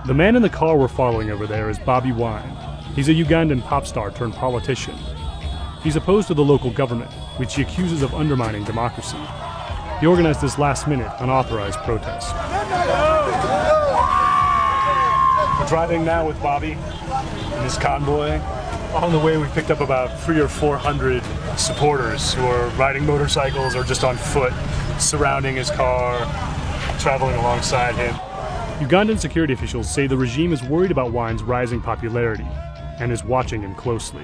The man in the car we're following over there is Bobi Wine. He's a Ugandan pop star turned politician. He's opposed to the local government, which he accuses of undermining democracy. He organized this last-minute, unauthorized protest. We're driving now with Bobi in his convoy. On the way, we picked up about 300 or 400 supporters who are riding motorcycles or just on foot, surrounding his car, traveling alongside him. Ugandan security officials say the regime is worried about Wine's rising popularity and is watching him closely.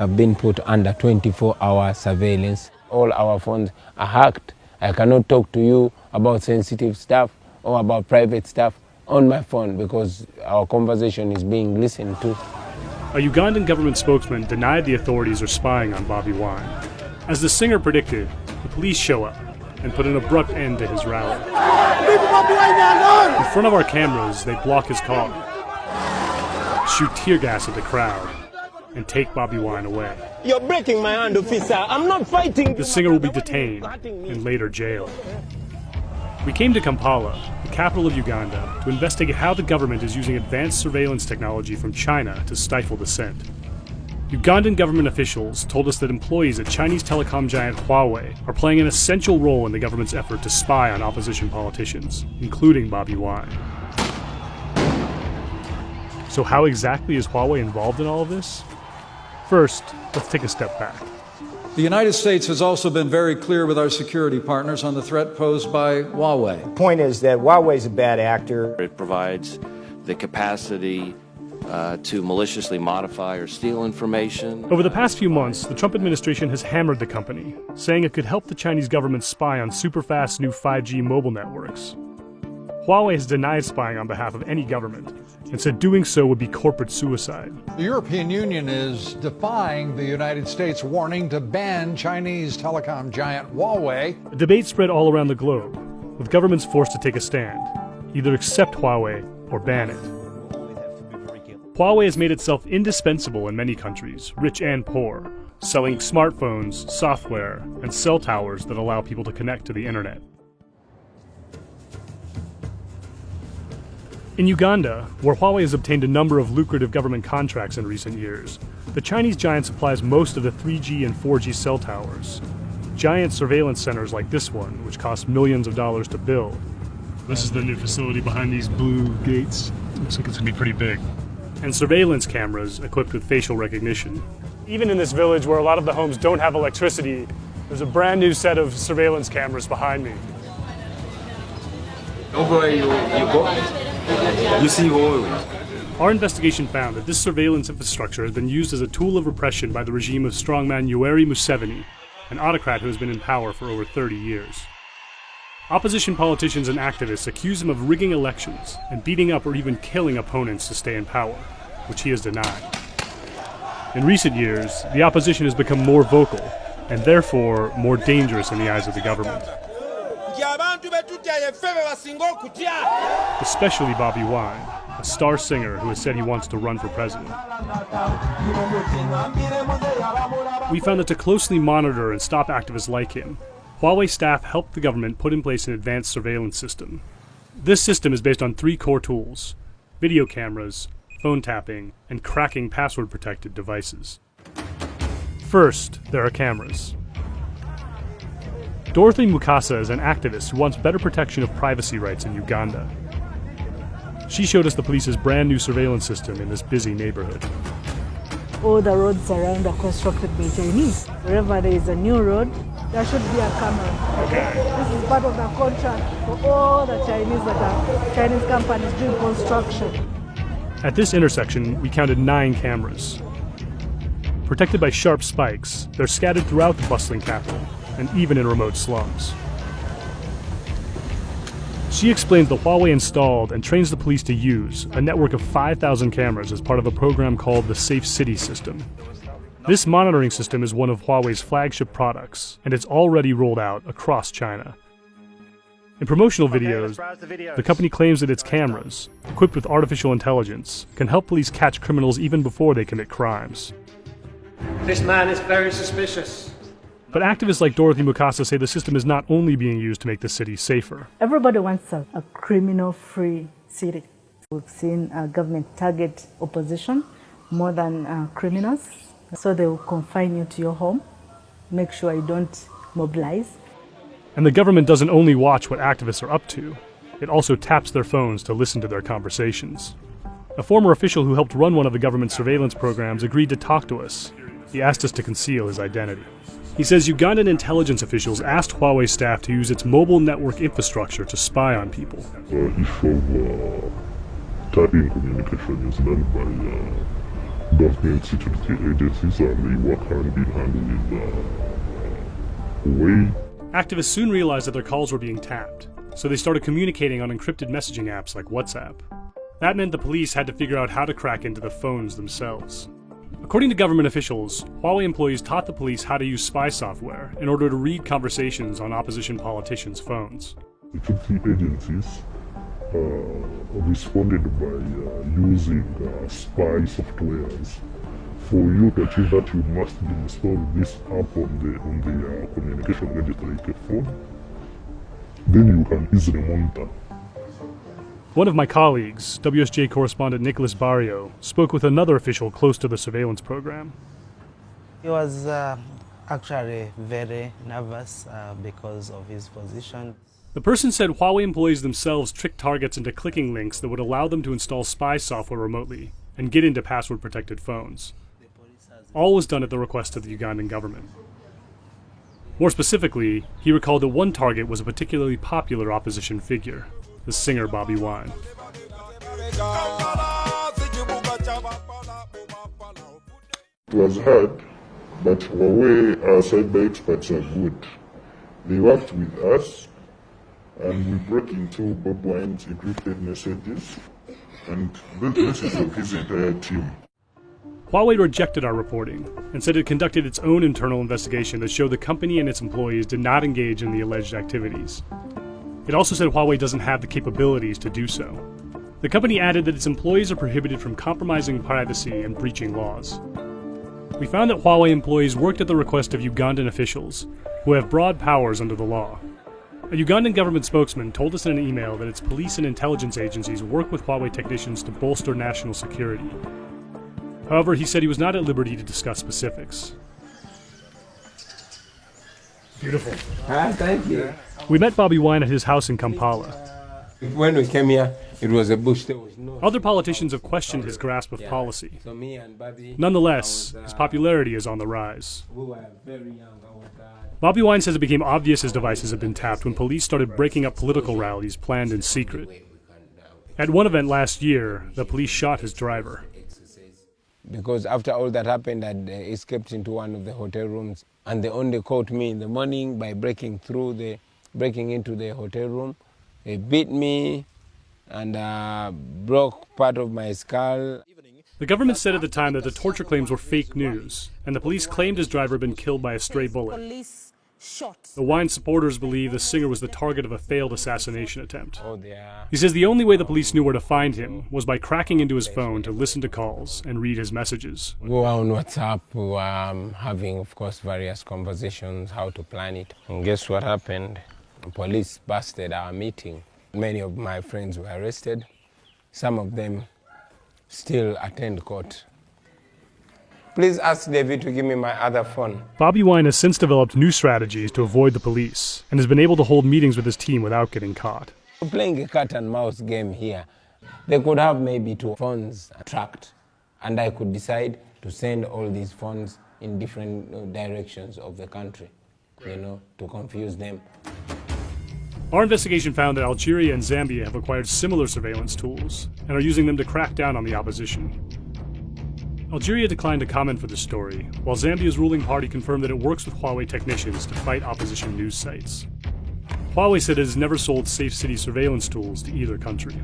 I've been put under 24-hour surveillance. All our phones are hacked. I cannot talk to you about sensitive stuff or about private stuff on my phone because our conversation is being listened to. A Ugandan government spokesman denied the authorities are spying on Bobi Wine. As the singer predicted, the police show up and put an abrupt end to his rally. In front of our cameras, they block his car, shoot tear gas at the crowd, and take Bobi Wine away. You're breaking my hand, officer. I'm not fighting. The singer will be detained and later jailed. We came to Kampala, the capital of Uganda, to investigate how the government is using advanced surveillance technology from China to stifle dissent. Ugandan government officials told us that employees at Chinese telecom giant Huawei are playing an essential role in the government's effort to spy on opposition politicians, including Bobi Wine. So how exactly is Huawei involved in all of this? First, let's take a step back. The United States has also been very clear with our security partners on the threat posed by Huawei. The point is that Huawei is a bad actor. It provides the capacity to maliciously modify or steal information. Over the past few months, the Trump administration has hammered the company, saying it could help the Chinese government spy on super-fast new 5G mobile networks. Huawei has denied spying on behalf of any government and said doing so would be corporate suicide. The European Union is defying the United States warning to ban Chinese telecom giant Huawei. A debate spread all around the globe, with governments forced to take a stand, either accept Huawei or ban it. Huawei has made itself indispensable in many countries, rich and poor, selling smartphones, software, and cell towers that allow people to connect to the internet. In Uganda, where Huawei has obtained a number of lucrative government contracts in recent years, the Chinese giant supplies most of the 3G and 4G cell towers. Giant surveillance centers like this one, which cost millions of dollars to build. This is the new facility behind these blue gates. Looks like it's gonna be pretty big. And surveillance cameras equipped with facial recognition. Even in this village where a lot of the homes don't have electricity, there's a brand new set of surveillance cameras behind me. Over you go. You see Huawei. Our investigation found that this surveillance infrastructure has been used as a tool of repression by the regime of strongman Yoweri Museveni, an autocrat who has been in power for over 30 years. Opposition politicians and activists accuse him of rigging elections and beating up or even killing opponents to stay in power, which he has denied. In recent years, the opposition has become more vocal and therefore more dangerous in the eyes of the government. Especially Bobi Wine, a star singer who has said he wants to run for president. We found that to closely monitor and stop activists like him, Huawei staff helped the government put in place an advanced surveillance system. This system is based on 3 core tools: video cameras, phone tapping, and cracking password-protected devices. First, there are cameras. Dorothy Mukasa is an activist who wants better protection of privacy rights in Uganda. She showed us the police's brand new surveillance system in this busy neighborhood. All the roads around are constructed by Chinese. Wherever there is a new road, there should be a camera. Okay. This is part of the contract for all the Chinese companies doing construction. At this intersection, we counted 9 cameras. Protected by sharp spikes, they're scattered throughout the bustling capital, and even in remote slums. She explains that Huawei installed and trains the police to use a network of 5,000 cameras as part of a program called the Safe City System. This monitoring system is one of Huawei's flagship products, and it's already rolled out across China. In promotional videos, the company claims that its cameras, equipped with artificial intelligence, can help police catch criminals even before they commit crimes. This man is very suspicious. But activists like Dorothy Mukasa say the system is not only being used to make the city safer. Everybody wants a criminal-free city. We've seen government target opposition more than criminals. So they will confine you to your home, make sure you don't mobilize. And the government doesn't only watch what activists are up to, it also taps their phones to listen to their conversations. A former official who helped run one of the government's surveillance programs agreed to talk to us. He asked us to conceal his identity. He says Ugandan intelligence officials asked Huawei staff to use its mobile network infrastructure to spy on people. Issue of tapping communication is done by government security agencies, and they work hand in hand with Huawei. Activists soon realized that their calls were being tapped, so they started communicating on encrypted messaging apps like WhatsApp. That meant the police had to figure out how to crack into the phones themselves. According to government officials, Huawei employees taught the police how to use spy software in order to read conversations on opposition politicians' phones. Security agencies responded by using spy softwares. For you to achieve that, you must install this app on the communication gadget like a phone. Then you can easily monitor. One of my colleagues, WSJ correspondent Nicholas Bariyo, spoke with another official close to the surveillance program. He was actually very nervous because of his position. The person said Huawei employees themselves tricked targets into clicking links that would allow them to install spy software remotely and get into password-protected phones. All was done at the request of the Ugandan government. More specifically, he recalled that one target was a particularly popular opposition figure, the singer Bobi Wine. It was hard, but Huawei cyber experts are good. They worked with us, and we broke into Bobi Wine's encrypted messages and built messages of his entire team. Huawei rejected our reporting and said it conducted its own internal investigation that showed the company and its employees did not engage in the alleged activities. It also said Huawei doesn't have the capabilities to do so. The company added that its employees are prohibited from compromising privacy and breaching laws. We found that Huawei employees worked at the request of Ugandan officials, who have broad powers under the law. A Ugandan government spokesman told us in an email that its police and intelligence agencies work with Huawei technicians to bolster national security. However, he said he was not at liberty to discuss specifics. Beautiful. Thank you. We met Bobi Wine at his house in Kampala. When we came here, it was a bush. There was no. Other politicians have questioned his grasp of policy. So me and Bobby, Nonetheless, his popularity is on the rise. we were very young. Bobi Wine says it became obvious his devices had been tapped when police started breaking up political rallies planned in secret. At one event last year, the police shot his driver. Because after all that happened, I escaped into one of the hotel rooms, and they only caught me in the morning by breaking into the hotel room. They beat me and broke part of my skull. The government said at the time that the torture claims were fake news, and the police claimed his driver had been killed by a stray bullet. The Wine supporters believe the singer was the target of a failed assassination attempt. He says the only way the police knew where to find him was by cracking into his phone to listen to calls and read his messages. We were on WhatsApp, we were having, of course, various conversations, how to plan it. And guess what happened? The police busted our meeting. Many of my friends were arrested. Some of them still attend court. Please ask David to give me my other phone. Bobi Wine has since developed new strategies to avoid the police and has been able to hold meetings with his team without getting caught. We're playing a cat and mouse game here. They could have maybe 2 phones tracked, and I could decide to send all these phones in different directions of the country, to confuse them. Our investigation found that Algeria and Zambia have acquired similar surveillance tools and are using them to crack down on the opposition. Algeria declined to comment for the story, while Zambia's ruling party confirmed that it works with Huawei technicians to fight opposition news sites. Huawei said it has never sold safe city surveillance tools to either country.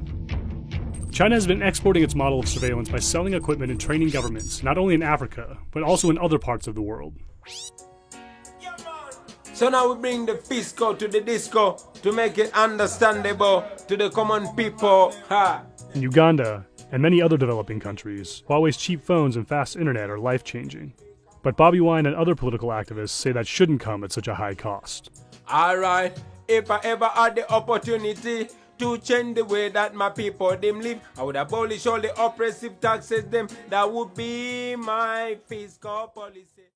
China has been exporting its model of surveillance by selling equipment and training governments, not only in Africa, but also in other parts of the world. So now we bring the fisco to the disco to make it understandable to the common people. In Uganda, and many other developing countries, Huawei's cheap phones and fast internet are life-changing. But Bobi Wine and other political activists say that shouldn't come at such a high cost. Alright, if I ever had the opportunity to change the way that my people them live. I would abolish all the oppressive taxes them. That would be my fiscal policy.